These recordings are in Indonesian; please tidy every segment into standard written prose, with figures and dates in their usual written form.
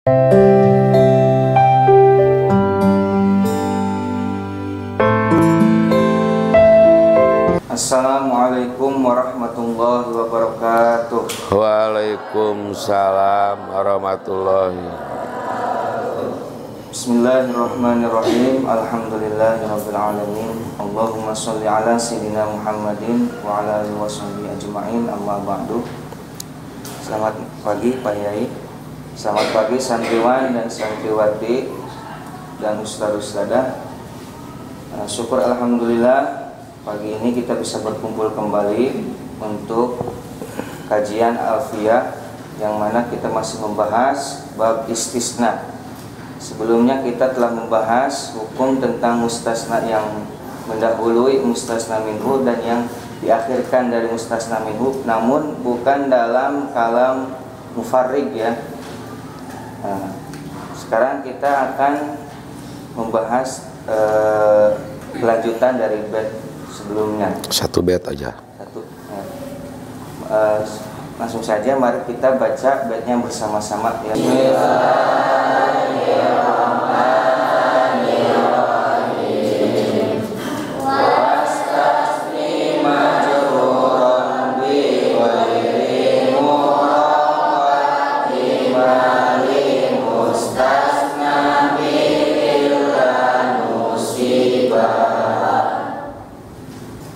Assalamualaikum warahmatullahi wabarakatuh. Waalaikumsalam warahmatullahi. Bismillahirrahmanirrahim. Alhamdulillahirabbil alamin. Allahumma shalli ala sayyidina Muhammadin wa ala alihi washabihi ajmain. Amma ba'du. Selamat pagi Pak Yai. Selamat pagi santriwan dan santriwati dan ustaz-ustadzah. Syukur alhamdulillah pagi ini kita bisa berkumpul kembali untuk kajian Alfiyah yang mana kita masih membahas bab istisna. Sebelumnya kita telah membahas hukum tentang mustasna yang mendahului mustasna minhu dan yang diakhirkan dari mustasna minhu, namun bukan dalam kalam mufarrig ya. Sekarang kita akan membahas kelanjutan dari bait sebelumnya. Satu bait aja. Langsung saja mari kita baca baitnya bersama-sama ya.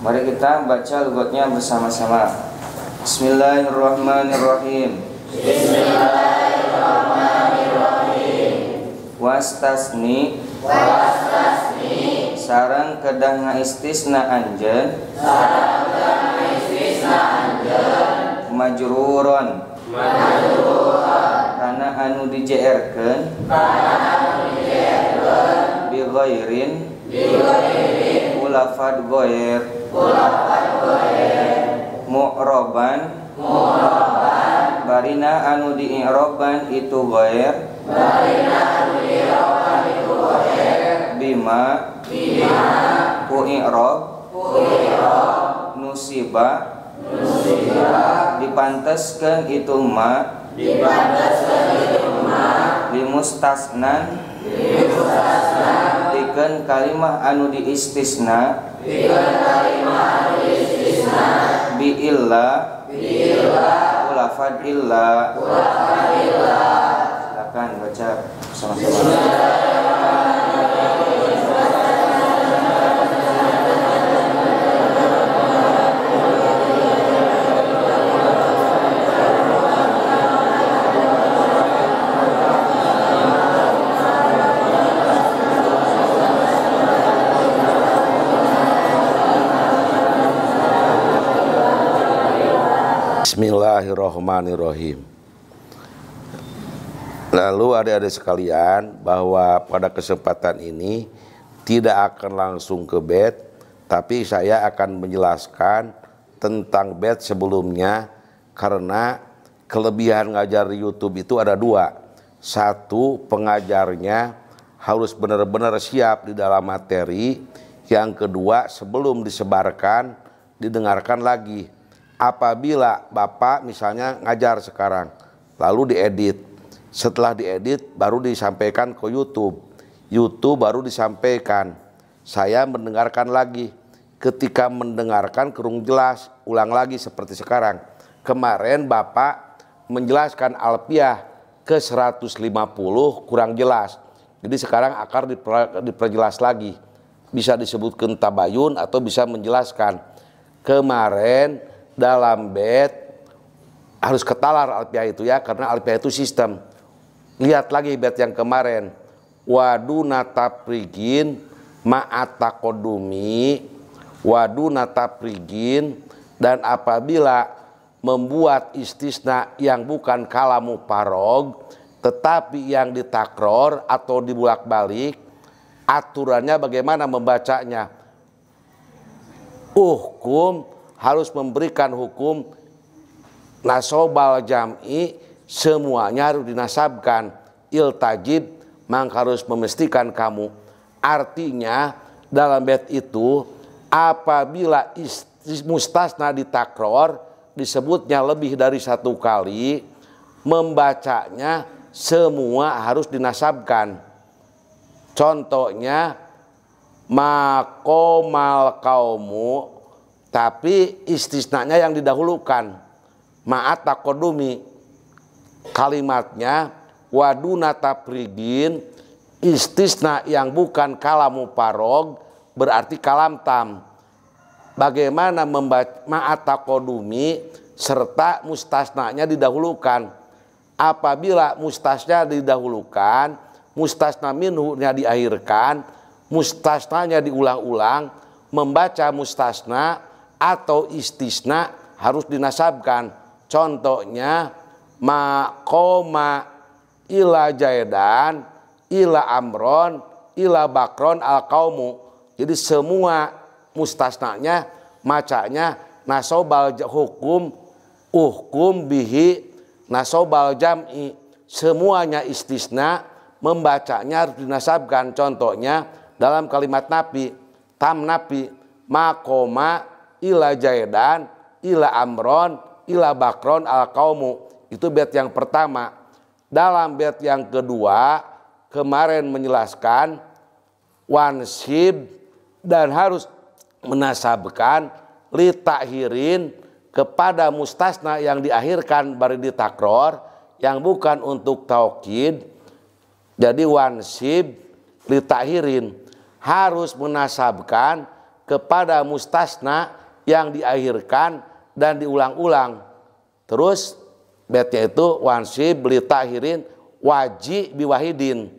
Mari kita baca lughatnya bersama-sama. Bismillahirrahmanirrahim. Bismillahirrahmanirrahim. Wastasni sareng kedah ngaistisna anjeun majruron kana anu dijeerkeun bi ghairin ulafad ghair mu'roban barina anu di'roban itu ghair bima ku i'rob nusiba dipanteskeun itu ma limustasnan dikeun kalimah anu diistisna bi illa ulafad illa. Silakan baca sama-sama. Bismillahirrahmanirrahim. Lalu adik-adik sekalian, bahwa pada kesempatan ini tidak akan langsung ke bait, tapi saya akan menjelaskan tentang bait sebelumnya, karena kelebihan ngajar di YouTube itu ada dua. Satu, pengajarnya harus benar-benar siap di dalam materi. Yang kedua, sebelum disebarkan didengarkan lagi. Apabila Bapak misalnya ngajar sekarang, lalu diedit, setelah diedit baru disampaikan ke YouTube, YouTube baru disampaikan, saya mendengarkan lagi, ketika mendengarkan kurang jelas, ulang lagi seperti sekarang. Kemarin Bapak menjelaskan Alfiyah ke 150 kurang jelas, jadi sekarang akan diperjelas lagi, bisa disebutkan tabayun atau bisa menjelaskan. Kemarin dalam bait harus ketalar Alfiyah itu ya, karena Alfiyah itu sistem. Lihat lagi bait yang kemarin, waduna taprigin ma'atakodumi, waduna taprigin, dan apabila membuat istisna yang bukan kalamu parog tetapi yang ditakror atau dibulak-balik, aturannya bagaimana membacanya. Hukum harus memberikan hukum nasobal jam'i, semuanya harus dinasabkan. Iltajib, maka harus memastikan kamu. Artinya dalam bait itu apabila mustasna ditakror disebutnya lebih dari satu kali, membacanya semua harus dinasabkan. Contohnya makomal kaumu, tapi istisnanya yang didahulukan. Ma'at takodumi, kalimatnya waduna tafridin, istisna yang bukan kalamu parog berarti kalam tam. Bagaimana membaca ma'at takodumi serta mustasnanya didahulukan? Apabila mustasna didahulukan, mustasna minhu-nya diakhirkan, mustasnanya diulang-ulang, membaca mustasna atau istisna harus dinasabkan. Contohnya maqoma ila jaidan ila amron ila bakron al kaumu. Jadi semua mustasnanya macanya nasobal hukum uhkum bihi nasobal jam'i, semuanya istisna membacanya harus dinasabkan. Contohnya dalam kalimat nafi, tam nafi, makoma ila jaidan ila amron ila bakron al kaumu. Itu bait yang pertama. Dalam bait yang kedua kemarin menjelaskan wansib dan harus menasabkan litakhirin kepada mustasna yang diakhirkan bari ditakror yang bukan untuk taukid. Jadi wansib litakhirin harus menasabkan kepada mustasna yang diakhirkan dan diulang-ulang. Terus baitnya itu wansib litakhirin waji biwahidin,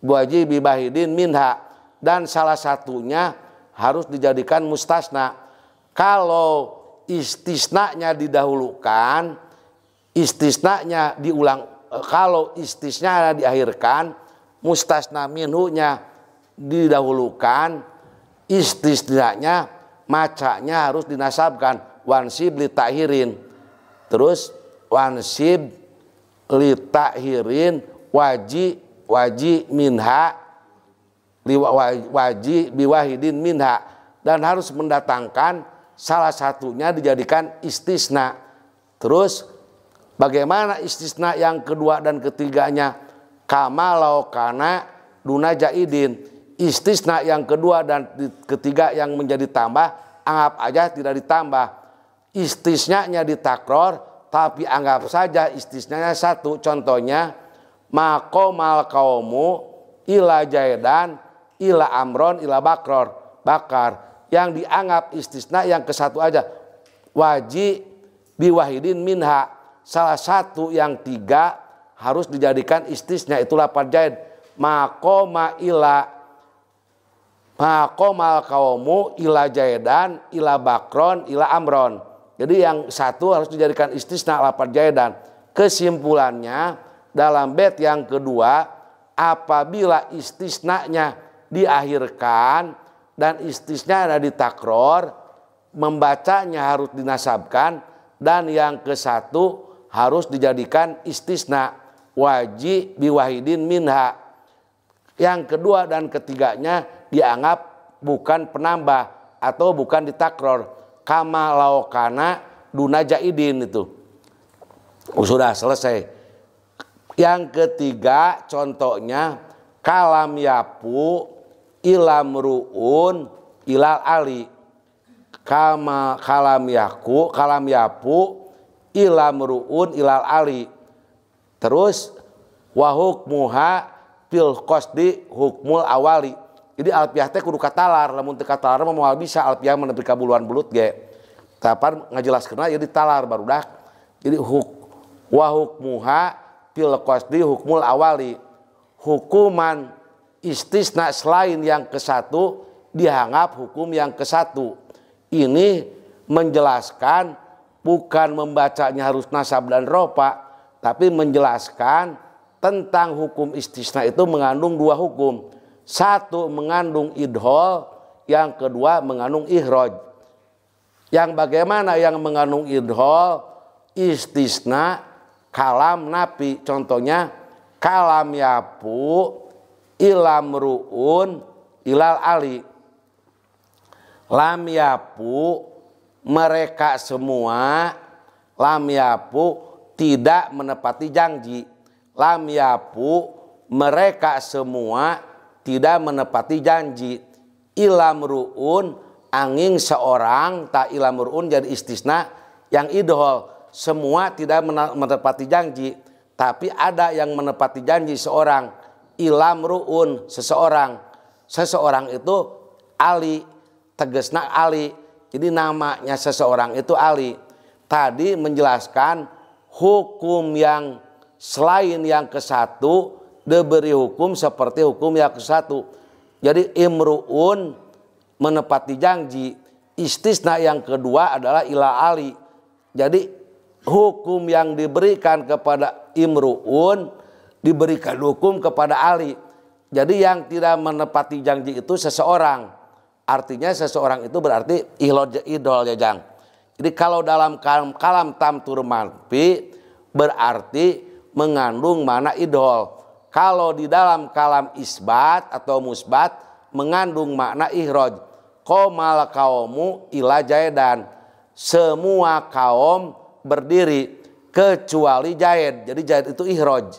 waji biwahidin minha, dan salah satunya harus dijadikan mustasna. Kalau istisnanya didahulukan, istisnanya diulang, kalau istisna diakhirkan, mustasna minhu-nya didahulukan, istisnanya macanya harus dinasabkan. Wansib litakhirin, terus wansib litakhirin waji minha waji biwahidin minha, dan harus mendatangkan salah satunya dijadikan istisna. Terus bagaimana istisna yang kedua dan ketiganya? Kamalau kana duna jaidin, istisna yang kedua dan ketiga yang menjadi tambah anggap aja tidak ditambah. Istisnanya ditakror tapi anggap saja istisnanya satu. Contohnya makomal kaumu ila jaidan ila amron ila bakar, yang dianggap istisna yang ke satu aja. Waji biwahidin minha, salah satu yang tiga harus dijadikan istisna, itulah lafaz jaid. Makoma ila makomal kaumu ila jaidan ila bakron ila amron. Jadi yang satu harus dijadikan istisna lafaz jaidan. Kesimpulannya dalam bait yang kedua, apabila istisnanya diakhirkan dan istisna ada ditakror, membacanya harus dinasabkan, dan yang ke satu harus dijadikan istisna waji biwahidin minha. Yang kedua dan ketiganya dianggap bukan penambah atau bukan ditakror. Kama laukana duna jaidin, itu sudah selesai. Yang ketiga contohnya kalam yapu ilam ruun ilal ali, kama kalam yapu ilam ruun ilal ali. Terus wahukmuha fil qasdi hukmul awali. Jadi alfiah teh kudu katalar, lamun teu katalar mah moal bisa alfiah mah nepi ka buluan bulut ge. Tapar ngajelaskeunna jadi talar barudak. Jadi wa hukmuha fil qasdi hukmul awali. Hukuman istisna selain yang ke satu dianggap hukum yang ke satu. Ini menjelaskan bukan membacanya harus nasab dan rofa, tapi menjelaskan tentang hukum istisna itu mengandung dua hukum. Satu mengandung idhol, yang kedua mengandung ihroj. Yang bagaimana yang mengandung idhol? Istisna kalam nafi. Contohnya kalam yapu ilam ruun ilal ali. Lam yapu mereka semua, lam yapu tidak menepati janji. lam yapu, mereka semua tidak menepati janji. Ilamruun, angin seorang, tak ilamruun jadi istisna yang idhol, semua tidak menepati janji, tapi ada yang menepati janji seorang. Ilamruun, seseorang itu Ali, tegesna Ali, jadi namanya seseorang itu Ali. Tadi menjelaskan hukum yang selain yang ke satu diberi hukum seperti hukum yang ke satu. Jadi imruun menepati janji, istisna yang kedua adalah ila Ali. Jadi hukum yang diberikan kepada imruun diberikan hukum kepada Ali. Jadi yang tidak menepati janji itu seseorang. Artinya seseorang itu berarti idol ya Jang. Jadi kalau dalam kalam tamtur manfi berarti mengandung mana idol. Kalau di dalam kalam isbat atau musbat mengandung makna ihroj. Qomal kaumu ila jaidan, semua kaum berdiri kecuali jaid. Jadi jaid itu ihroj.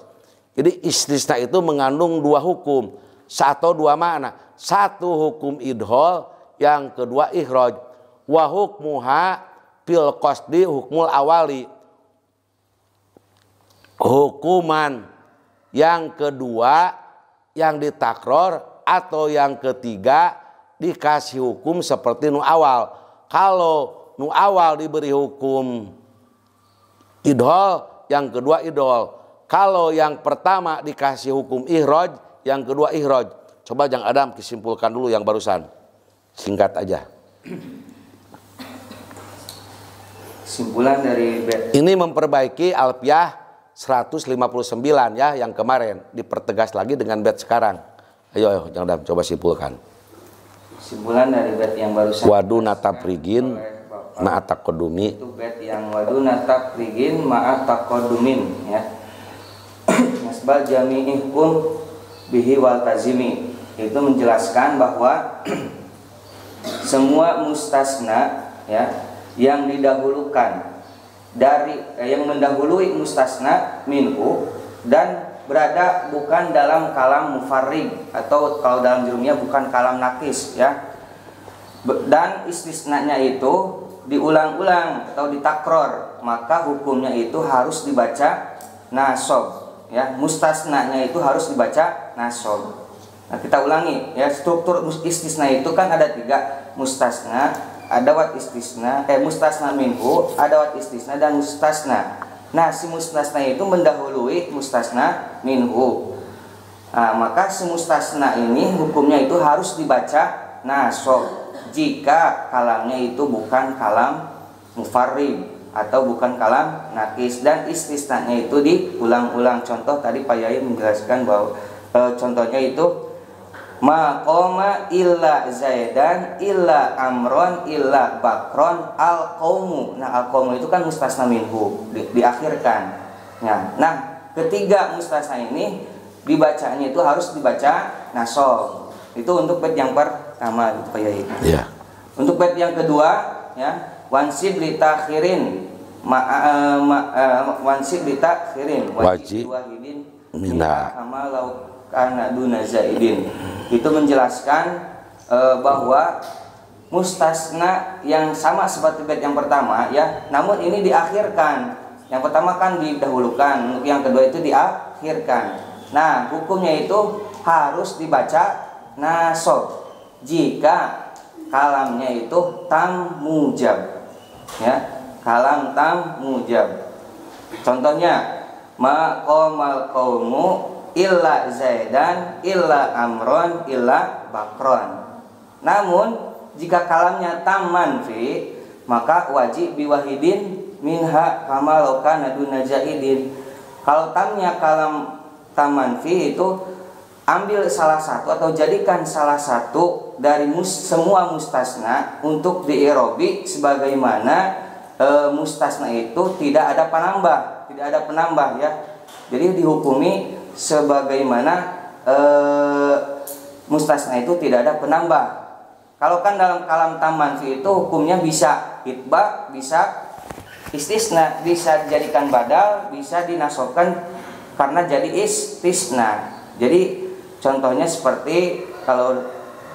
Jadi istisna itu mengandung dua hukum atau dua makna. Satu hukum idhol, yang kedua ihroj. Wa hukmuha fil qasdi hukmul awali. Hukuman yang kedua yang ditakror atau yang ketiga dikasih hukum seperti nu awal. Kalau nu awal diberi hukum idhol, yang kedua idhol. Kalau yang pertama dikasih hukum ihroj, yang kedua ihroj. Coba Jang Adam disimpulkan dulu yang barusan. Singkat aja. Simpulan dari ini memperbaiki alfiah 159 ya yang kemarin, dipertegas lagi dengan bait sekarang. Ayo Jang Adam coba simpulkan. Simpulan dari bait yang barusan. Waduna taprigin ma'at taqaddumi. Itu bait yang waduna taprigin ma'at taqaddumin ya. Nasbal jami'ihkum bihi wal tazimi. Itu menjelaskan bahwa semua mustasna ya yang didahulukan dari yang mendahului mustasna minhu dan berada bukan dalam kalam mufarrid atau kalau dalam jurumiyah bukan kalam nakis ya, dan istisnanya itu diulang-ulang atau ditakror, maka hukumnya itu harus dibaca nasob ya, mustasnanya itu harus dibaca nasob. Nah, kita ulangi ya, struktur istisna itu kan ada tiga, mustasna, adawat istisna, mustasna minhu, adawat istisna dan mustasna. Nah, si mustasna itu mendahului mustasna minhu. Nah, maka si mustasna ini hukumnya itu harus dibaca nasob jika kalamnya itu bukan kalam mufarrid atau bukan kalam nakis, dan istisnanya itu diulang-ulang. Contoh tadi Pak Yai menjelaskan bahwa contohnya itu maqama illa zaidan illa amron illa bakron al qaumu. Nah, al qaumu itu kan mustasna minhu, diakhirkan ya. Nah, ketiga mustasna ini dibacanya itu harus dibaca nasob. Itu untuk bait yang pertama Pak Yai ya. Untuk bait yang kedua ya, wansib li takhirin wansib li takhirin wajib wahidin minha kama law kana duna zaidin. Itu menjelaskan bahwa mustasna yang sama seperti bait yang pertama ya, namun ini diakhirkan. Yang pertama kan didahulukan, yang kedua itu diakhirkan. Nah, hukumnya itu harus dibaca nasob jika kalamnya itu tam mujab ya, kalam tam mujab. Contohnya maqamal qaumu illa zaidan illa amron illa bakron. Namun jika kalamnya tam manfi, maka wajib biwahidin minha kama law kana duna zaidin. Kalau tamnya kalam tam manfi itu ambil salah satu atau jadikan salah satu dari semua mustasna untuk diirobi sebagaimana mustasna itu tidak ada penambah ya. Jadi dihukumi sebagaimana mustasna itu tidak ada penambah. Kalau kan dalam kalam tam manfi itu hukumnya bisa itba, bisa istisna, bisa dijadikan badal, bisa dinasobkan karena jadi istisna. Jadi contohnya seperti kalau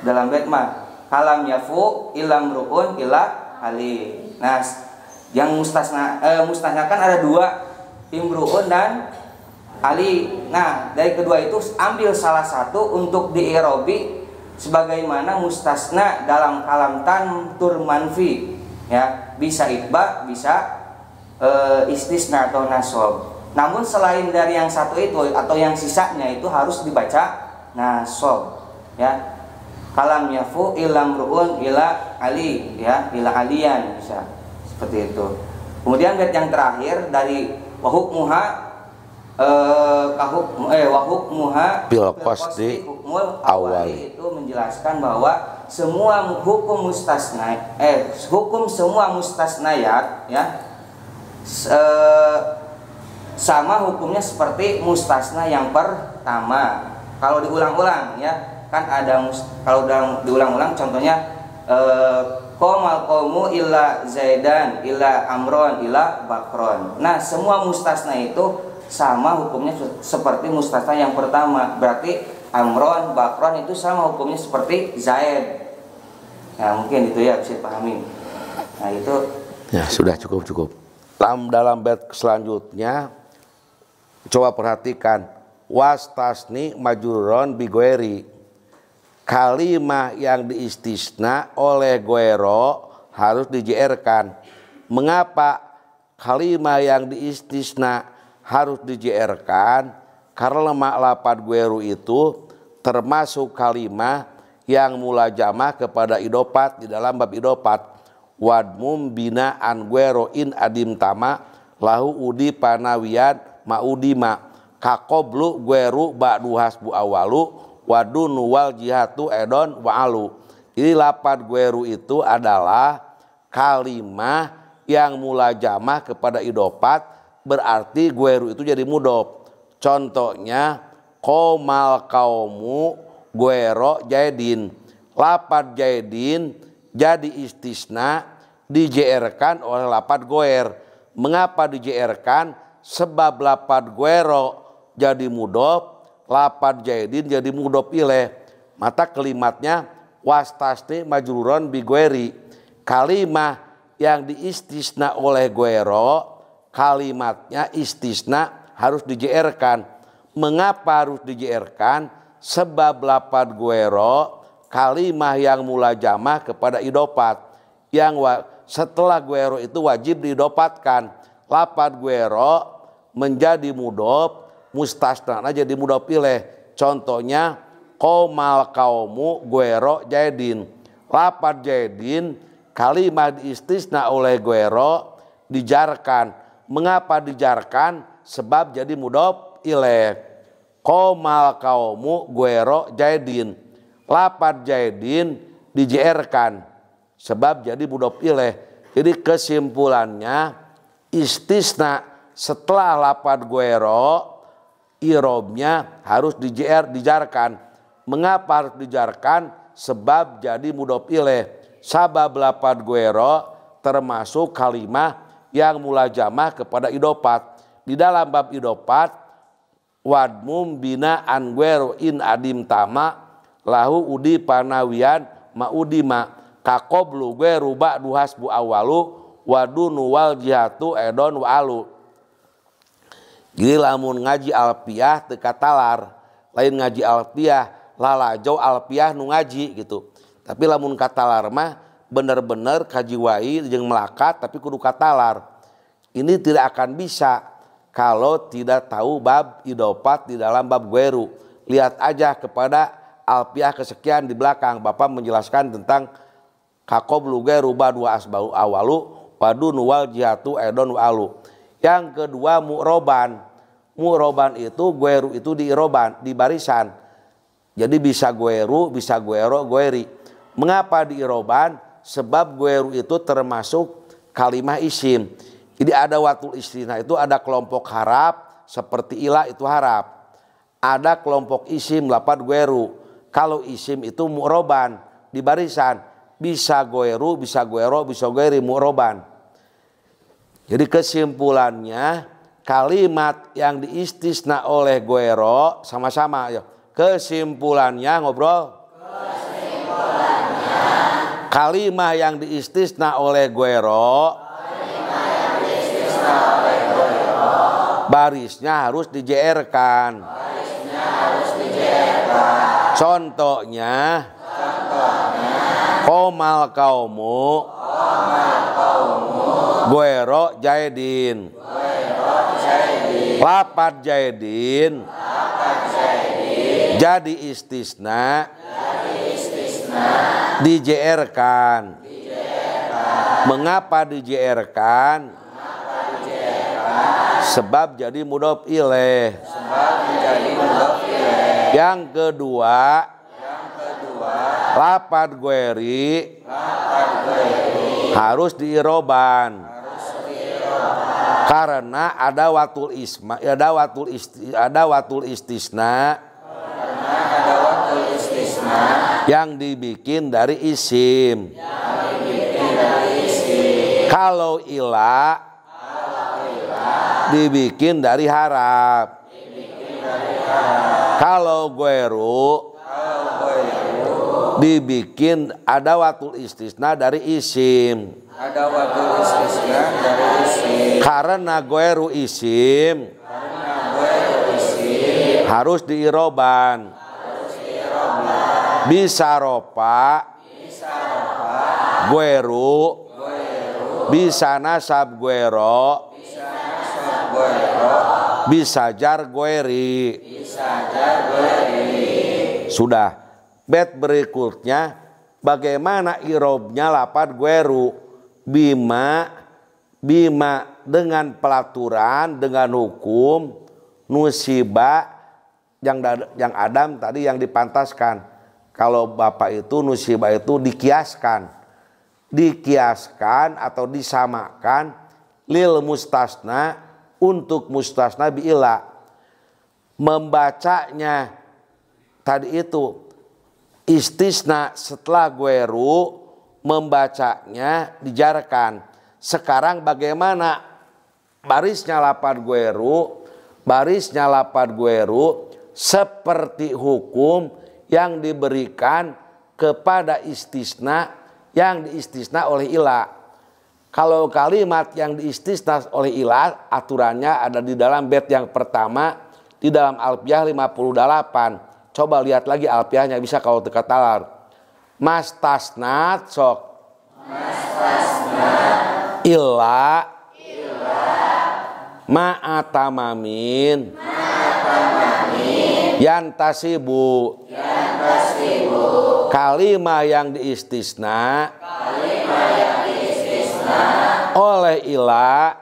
dalam bait mah kalam yafu ilam ruun ila ali. Nah, yang mustasna kan ada dua, imruun dan ali. Nah, dari kedua itu ambil salah satu untuk diirobi sebagaimana mustasna dalam kalam tantur manfi, ya, bisa itba, bisa istisna atau nasab. Namun selain dari yang satu itu atau yang sisanya itu harus dibaca nasab, ya. Kalam yafu ilam ruun ila ali, ya, ila alian, bisa seperti itu. Kemudian bait yang terakhir dari wahukmuha wahukmuha bil qasdi hukmul awali, itu menjelaskan bahwa semua hukum semua mustasnayat, ya, sama hukumnya seperti mustasna yang pertama. Kalau diulang-ulang, ya, kan ada kalau diulang-ulang contohnya qomal qaumu illa zaidan illa amron illa bakron. Nah, semua mustasna itu sama hukumnya seperti mustasna yang pertama. Berarti amron, bakron itu sama hukumnya seperti zaid. Nah, mungkin itu ya bisa dipahami. Nah, itu ya sudah cukup. Dalam bait selanjutnya coba perhatikan, wastasni majruron bigoeri. Kalimah yang diistisna oleh goero harus dijerkan. Mengapa kalimah yang diistisna harus dijerkan? Karena lafadz goero itu termasuk kalimah yang mulajamah kepada idopat di dalam bab idopat. Wadmum bina an goero in adim tama lahu udi panawian maudima kakoblu goero ba'du hasbu awalu wadun wal jihatu edon wa alu. Jadi lafadz goero itu adalah kalimah yang mulajamah kepada idopat, berarti goero itu jadi mudhof. Contohnya qomal qaumu goero jaidin. Lafadz jaidin jadi istisna, dijerkan oleh lafadz goer. Mengapa dijerkan? Sebab lafadz goero jadi mudhof, lafadz jaidin jadi mudhof ilaih. Mata kalimatnya wastasni majruron bi goeri. Kalimah yang diistisna oleh goero, kalimatnya istisna harus dijerkan. Mengapa harus dijerkan? Sebab lafadz goero kalimah yang mulajamah kepada idopat, yang setelah goero itu wajib diidopatkan. Lafadz goero menjadi mudhof, mustasna jadi mudhof ilaih. Contohnya qomal qaumu goero jaidin. Lafadz jaidin kalimah diistisna oleh goero dijarkan. Mengapa dijarkan? Sebab jadi mudhof ilaih. Qomal qaumu goero jaidin. Lafadz jaidin dijerkan sebab jadi mudhof ilaih. Jadi kesimpulannya, istisna setelah lafadz goero irobnya harus dijarkan. Mengapa harus dijarkan? Sebab jadi mudhof ilaih. Sabab lafadz goero termasuk kalimah yang mulajamah kepada idopat. Di dalam bab idopat, wadmum bina an goero in adim tama lahu udi panawian maudima kakoblu goero ba'du hasbu awalu wadunu wal jihatu edon wa alu. Jadi lamun ngaji alfiyah teu katalar, lain ngaji alfiyah lalajau alfiyah nu ngaji gitu. Tapi lamun katalar mah bener-bener kaji wai jeung melakat tapi kudu katalar. Ini tidak akan bisa kalau tidak tahu bab idopat di dalam bab goero. Lihat aja kepada alfiyah kesekian di belakang, Bapak menjelaskan tentang kakoblu goero ba'du asbau awalu wadunu wal jihatu edon wa alu. Yang kedua mu'roban. Mu'roban itu goero itu diiroban, di barisan. Jadi bisa goero, bisa goero, goeri. Mengapa diiroban? Sebab goero itu termasuk kalimah isim. Jadi ada watul istisna itu ada kelompok harap seperti ilah itu harap. Ada kelompok isim lafadz goero. Kalau isim itu mu'roban di barisan, bisa goero, bisa goero, bisa goeri, mu'roban. Jadi kesimpulannya kalimat yang diistisna oleh guero sama-sama ya. Kesimpulannya ngobrol. Kalimah yang diistisna oleh guero barisnya harus dijer-kan. Contohnya komal kaumu guero jaidin. Lapat jaidin jadi istisna di-JR-kan. Mengapa di-JR-kan? Sebab jadi mudhof ilaih. Yang kedua, lafadz gueri harus diiroban. Karena ada watul istisna yang dibikin dari isim. Kalau ila dibikin dari harap. Kalau gueru dibikin ada watul istisna dari isim. Karena gueru isim harus diiroban. Bisa ropa gueru, bisa nasab guero, bisa jar gueri. Sudah. Bet berikutnya bagaimana irobnya lafadz gueru. Bima dengan pelaturan, dengan hukum nusiba yang Adam tadi yang dipantaskan. Kalau bapak itu nusiba itu dikiaskan atau disamakan lil mustasna untuk mustasna bi'ila. Membacanya tadi itu istisna setelah gueru, membacanya dijarkan. Sekarang bagaimana barisnya lafadz gueru seperti hukum yang diberikan kepada istisna yang diistisna oleh ila. Kalau kalimat yang diistisna oleh ila aturannya ada di dalam bait yang pertama di dalam Alfiyah 58. Coba lihat lagi alfiahnya bisa kalau teka talar. Mastasnat sok. Illa ma'atamamin yantasibu. Kalimah yang diistisna oleh ila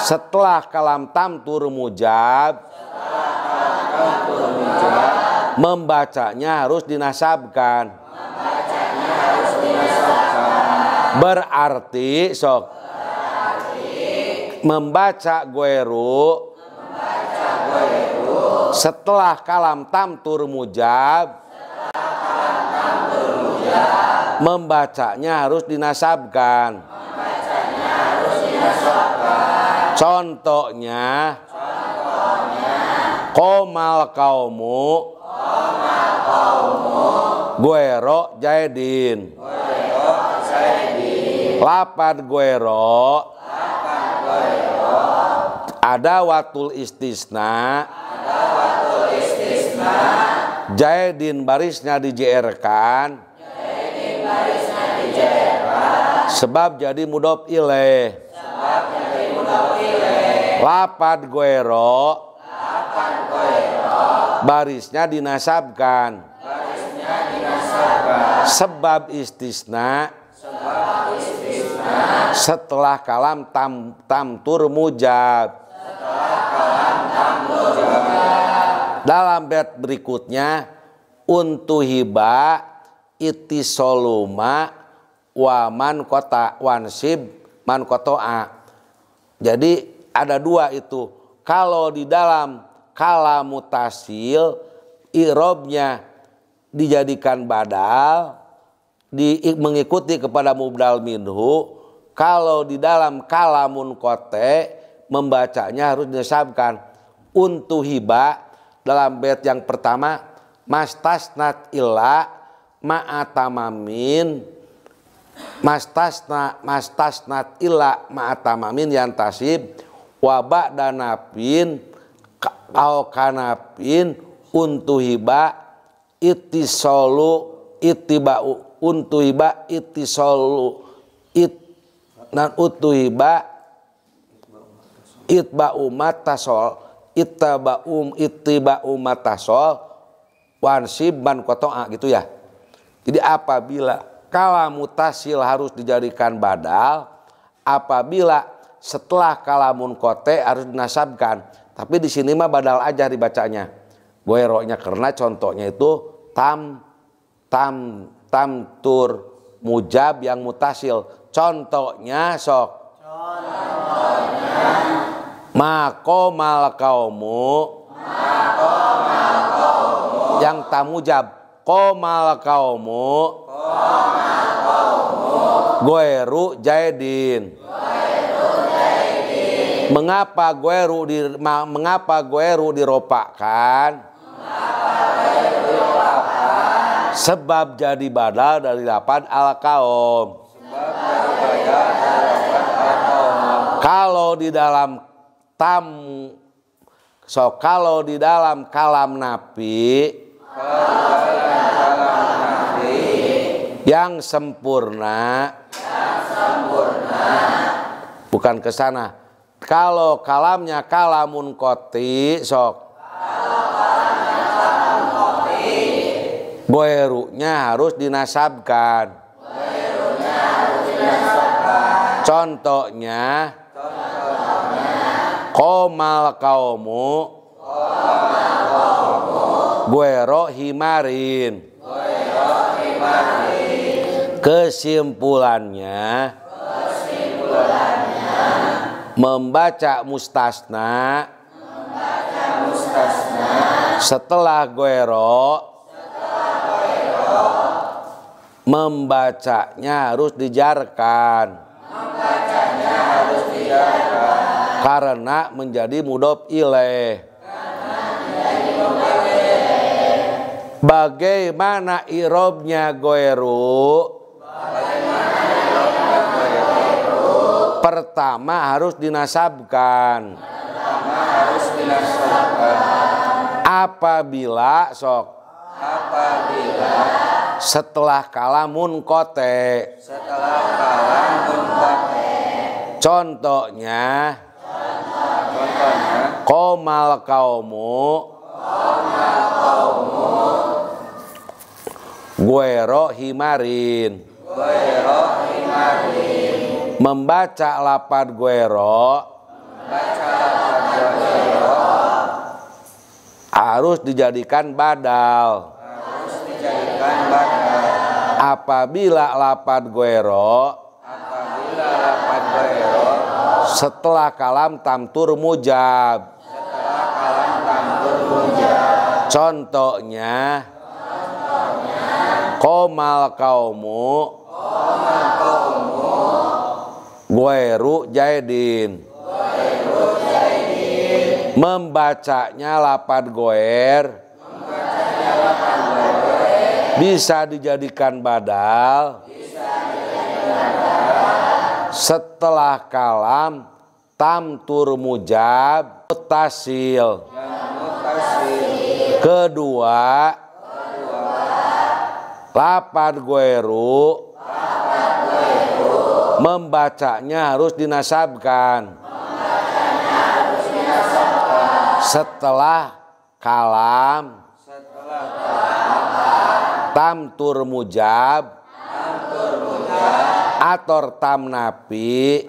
setelah kalam tamtur mujab membacanya harus dinasabkan. Berarti sok membaca gueru setelah kalam tamtur mujab membacanya harus dinasabkan. Contohnya komal kaumu guero jaidin. Lafadz guero ada watul istisna jaidin barisnya di-JR-kan sebab jadi mudhof ilaih. Lafadz guero barisnya dinasabkan sebab istisna setelah kalam tamtur mujab. Dalam bait berikutnya untuhiba itisoluma waman kota wansib man kotoa. Jadi ada dua itu. Kalau di dalam kalamu tasil irobnya dijadikan badal mengikuti kepada mubdal minhu. Kalau di dalam kalamun kote membacanya harus dinasabkan. Untuhiba dalam bait yang pertama mastasnat illa ma'atamamin, mastasnat illa ma'atamamin yantasib wa ba'da nafin au kanafin untuhiba ittisalu ittiba'u untuhiba ittisalu nan utuhiba itba'u matasol ittiba'u matasol wansibban koto'a gitu ya. Jadi apabila kalam mutasil harus dijadikan badal, apabila setelah kalamun kote harus dinasabkan. Tapi di sini mah badal aja dibacanya. Goeroknya karena contohnya itu tamtur mujab yang mutasil. Contohnya sok. Makomal kaumu. Yang tamujab. Komal kaumu. Goeru jaidin. Mengapa goeru diropakkan? Sebab jadi badal dari lapan al-qaum. Kalau di dalam kalau di dalam kalam nafi yang sempurna, bukan ke sana. Kalau kalamnya kalamun koti sok, goerunya harus dinasabkan. Contohnya komal kaumu goero himarin. Kesimpulannya membaca mustasna setelah goero membacanya harus dijarkan karena menjadi mudhof ilaih. Bagaimana irobnya goeru? Pertama harus dinasabkan. Apabila sok. Setelah kalamun kote. Contohnya komal kaumu goero himarin. Membaca lapad goero harus dijadikan badal. Apabila lapad goero setelah kalam tamtur mujab. Contohnya komal kaumu goeru jaidin. Membacanya lapad goer bisa dijadikan badal setelah kalam tamtur mujab mutasil. Kedua lapad goeru membacanya harus dinasabkan setelah kalam tamtur mujab atau tam nafi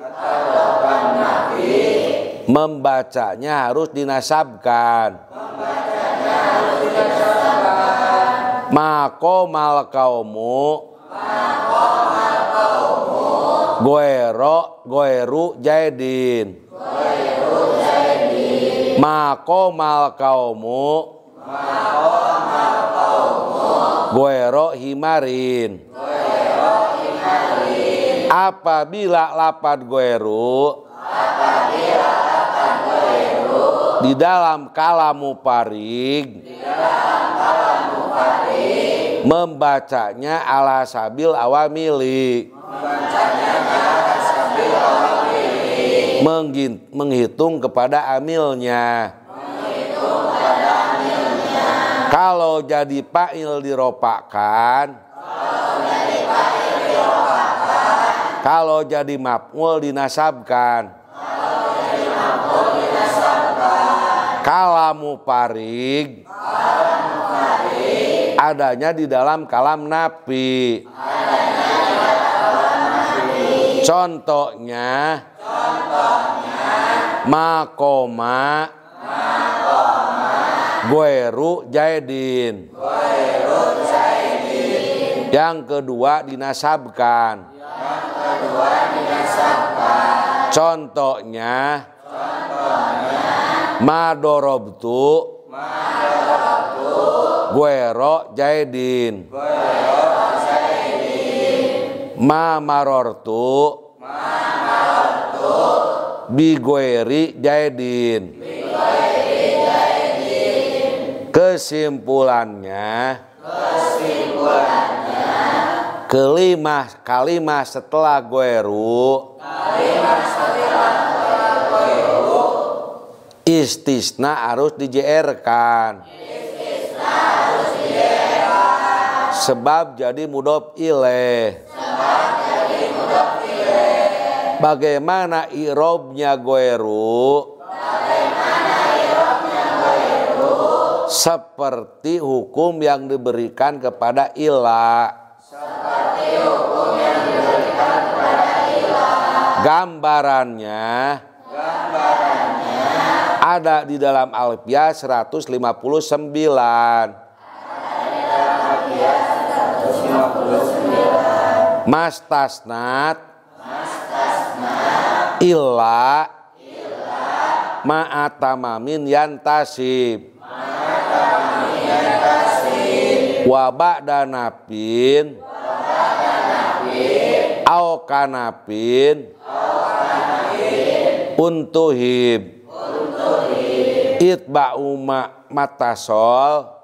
membacanya harus dinasabkan. Makomal kaumu goeru jaidin. Makomal kaumu goero himarin. Apabila lapad goeru di dalam kalamu parig membacanya ala sabil awamili menghitung kepada amilnya. Kalau jadi fa'il diropakan, kalau jadi maf'ul dinasabkan. Kalamu parig adanya di dalam kalam nafi. Contohnya makoma goeru jaidin. Yang kedua dinasabkan. Contohnya madorobtu goero jaidin. Ma marortu bi goeri jaidin. Kesimpulannya kalimah setelah goeru istisna harus di-JR-kan. Sebab jadi mudhof ilaih. Bagaimana i'robnya goeru? Seperti hukum yang diberikan kepada ila. Gambarannya ada di dalam Alfiyah 159. Mastasnat illa ma'atamamin yantasib wa ba'da nafin au kanafin untuhib itba'u matasol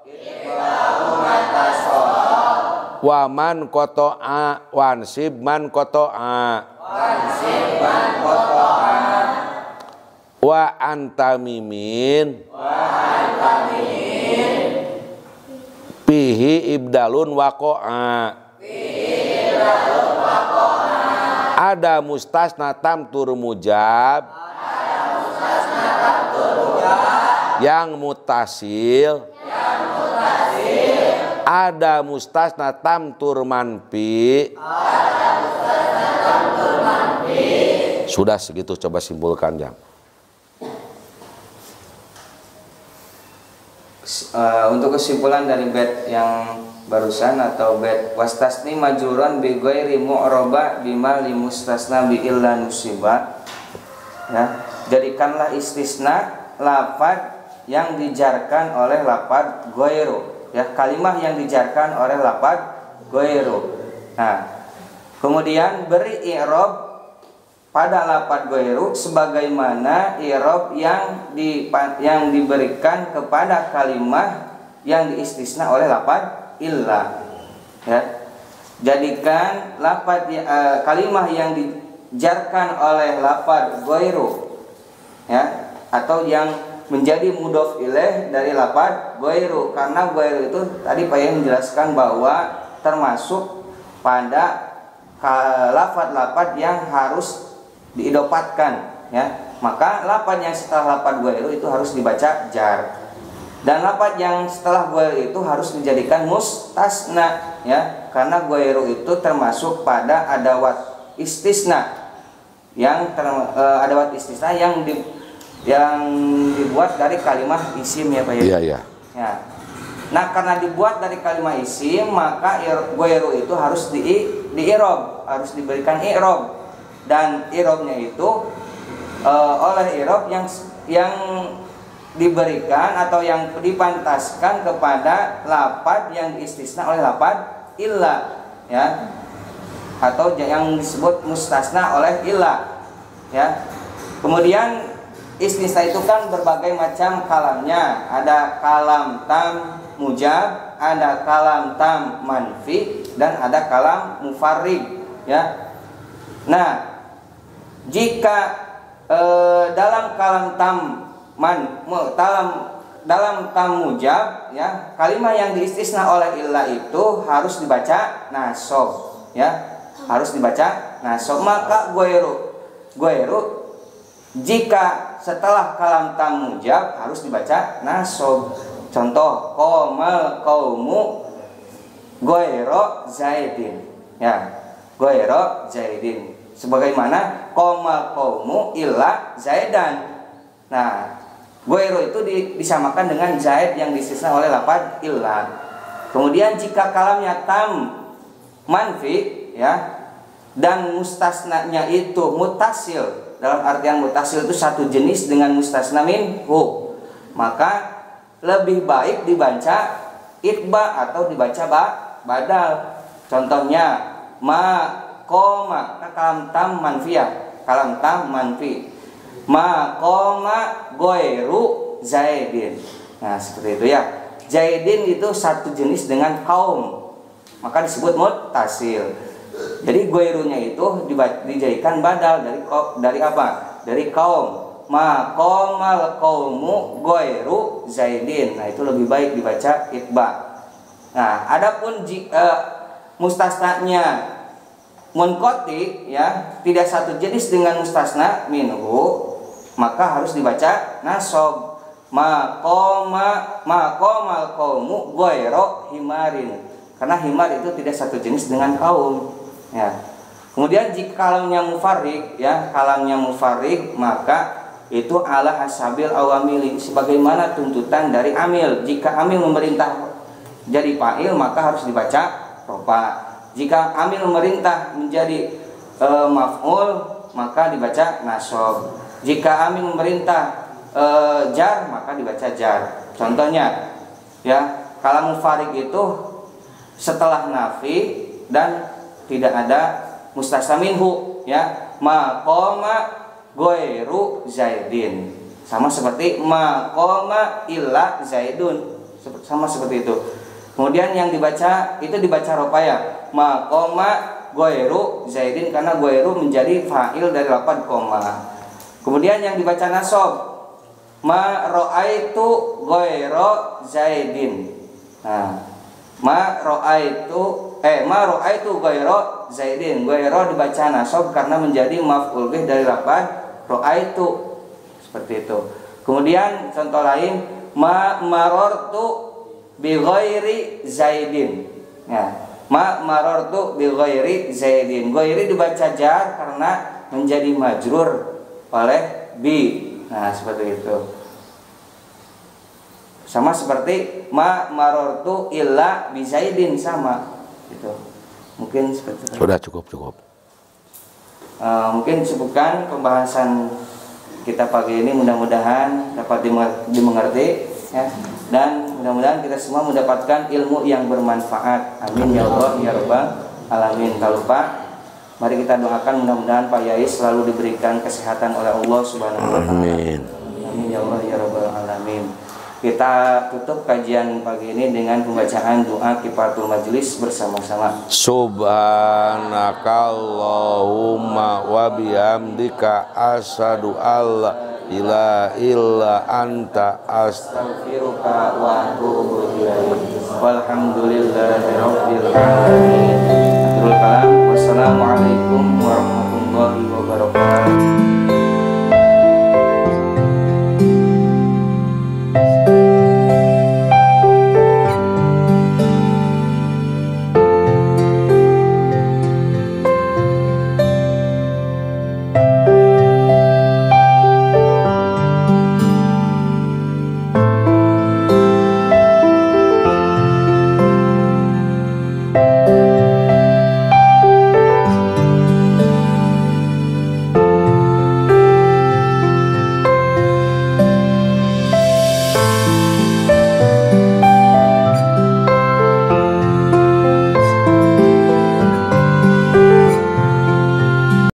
wa man koto'a wansib man koto'a wa antamimin pihi ibdalun waqo'a. Ada mustasna tamtur mujab yang mutasil. Ada mustasna tamtur manfi. Sudah segitu, coba simpulkan jam. Untuk kesimpulan dari bait yang barusan atau bait wastasni majruran bi ghairi mu'raba bima limustasna bi illa nusiba, ya, jadikanlah istisna lafaz yang dijarkan oleh lafaz ghairu, ya, kalimah yang dijarkan oleh lafaz ghairu. Nah, kemudian beri i'rab pada lafaz ghairu sebagaimana i'rab yang diberikan kepada kalimah yang diistisna oleh lafaz illa, ya. Jadikan lafaz kalimah yang dijarkan oleh lafaz ghairu, ya, atau yang menjadi mudhof ilaih dari lafaz ghairu, karena ghairu itu tadi Pak Yai menjelaskan bahwa termasuk pada lafaz-lafaz yang harus diidopatkan, ya. Maka lafaz yang setelah lafaz ghairu itu harus dibaca jar, dan lafaz yang setelah ghairu itu harus dijadikan mustasna, ya, karena ghairu itu termasuk pada adawat istisna yang dibuat dari kalimat isim, ya Pak. Iya, iya. Ya. Nah, karena dibuat dari kalimat isim, maka ghairu itu harus di-i'rab, harus diberikan i'rab, dan i'rabnya itu oleh i'rab yang diberikan atau yang dipantaskan kepada lafaz yang diistisna oleh lafaz illa, ya, atau yang disebut mustasna oleh illa, ya. Kemudian istisna itu kan berbagai macam kalamnya. Ada kalam tam mujab, ada kalam tam manfi, dan ada kalam mufarrid, ya. Nah, jika dalam kalam tam dalam tam mujab, ya, kalimat yang diistisna oleh illa itu harus dibaca nasab, ya, harus dibaca nasab. Maka goeru jika setelah kalam tam mujab harus dibaca nasab. Contoh, qomal qaumu goero zaidin, ya, goero zaidin. Sebagaimana qomal qaumu illa zaidan. Nah, goero itu disamakan dengan zaid yang disisna oleh lafaz illa. Kemudian jika kalamnya tam manfi, ya, dan mustasnanya itu mutasil, dalam artian mutasil itu satu jenis dengan mustasna minhu, maka lebih baik dibaca itba atau dibaca badal. Contohnya ma koma, kalam tam manfiyah, kalam tam manfi. Ma koma goiru zaidin. Nah, seperti itu, ya. Zaidin itu satu jenis dengan kaum, maka disebut mutasil. Jadi goirunya itu dijadikan badal dari apa? Dari kaum. Ma qomal qaumu goiru zaidin. Nah, itu lebih baik dibaca itba. Nah, adapun mustasnanya munqati, ya, tidak satu jenis dengan mustasna minhu, maka harus dibaca nasab. Ma qomal qaumu goiro himarin, karena himar itu tidak satu jenis dengan kaum, ya. Kemudian jika kalamnya mufarrid, ya, kalamnya mufarrid, maka itu ala hasabil awamili, sebagaimana tuntutan dari amil. Jika amil memerintah jadi fa'il, maka harus dibaca rofa. Jika amil memerintah menjadi maf'ul, maka dibaca nasab. Jika amil memerintah jar, maka dibaca jar. Contohnya, ya, kalam mufarrid itu setelah nafi dan tidak ada mustasna minhu, ya. Ma qoma goiru zaidin, sama seperti ma qoma illa zaidun, sama seperti itu. Kemudian yang dibaca itu dibaca rofa, ya, ma qoma goiru zaidin, karena goiru menjadi fa'il dari lafaz qoma. Kemudian yang dibaca nasab, ma ra'aitu goiro zaidin. Nah, ma ra'aitu goiro zaidin. Goiro dibaca nasab karena menjadi maf'ul bih dari lafaz ra'aitu, seperti itu. Kemudian contoh lain, ma marartu bi ghairi zaidin, ya, ma marartu bi ghairi zaidin. Ghairi dibaca jar karena menjadi majrur oleh bi. Nah, seperti itu. Sama seperti ma marartu illa bi zaidin, sama gitu. Mungkin seperti itu. Sudah cukup. Mungkin cukupkan pembahasan kita pagi ini, mudah-mudahan dapat dimengerti, ya, dan mudah-mudahan kita semua mendapatkan ilmu yang bermanfaat. Amin ya Allah ya rabbal alamin. Tak lupa, mari kita doakan mudah-mudahan Pak Yai selalu diberikan kesehatan oleh Allah Subhanahu wa taala. Amin. Amin ya Allah ya rabbal alamin. Kita tutup kajian pagi ini dengan pembacaan doa kifatul majlis bersama-sama. Subhanakallahumma wa bihamdika asyhadu alla ilaha illa anta astaghfiruka wa atubu ilaik. Walhamdulillahirabbil alamin. Wassalamualaikum warahmatullahi wabarakatuh.